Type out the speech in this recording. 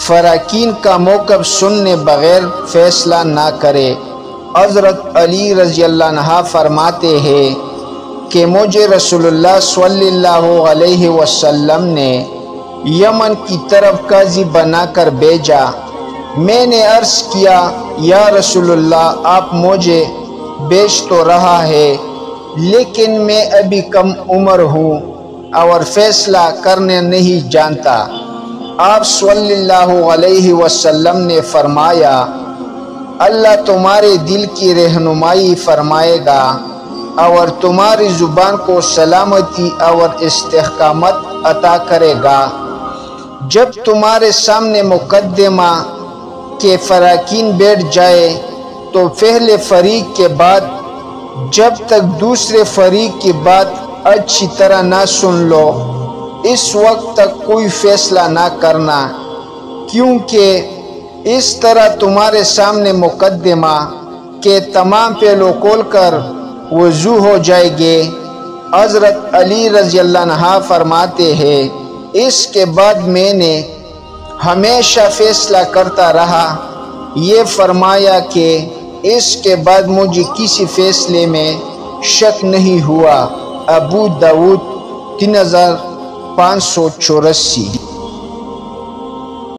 فراقین کا موقف سننے بغیر فیصلہ نہ کرے۔ حضرت علی رضی اللہ عنہ فرماتے ہیں کہ مجھے رسول اللہ صلی اللہ علیہ وسلم نے یمن کی طرف قاضی بنا کر بھیجا۔ میں نے عرض کیا یا رسول اللہ آپ مجھے بیچ تو رہا ہے لیکن میں ابھی کم عمر ہوں اور فیصلہ کرنے نہیں جانتا۔ آپ صلی اللہ علیہ وسلم نے فرمایا اللہ تمہارے دل کی رہنمائی فرمائے گا اور تمہاری زبان کو سلامتی اور استحکامت عطا کرے گا۔ جب تمہارے سامنے مقدمہ کے فراقین بیٹھ جائے تو پہلے فریق کے بعد جب تک دوسرے فریق کی بات اچھی طرح نہ سن لو اس وقت تک کوئی فیصلہ نہ کرنا، کیونکہ اس طرح تمہارے سامنے مقدمہ کے تمام پہلو کھول کر وضو ہو جائے گے۔ حضرت علی رضی اللہ عنہ فرماتے ہیں اس کے بعد میں نے ہمیشہ فیصلہ کرتا رہا، یہ فرمایا کہ اس کے بعد مجھے کسی فیصلے میں شک نہیں ہوا۔ ابو داؤد 3584۔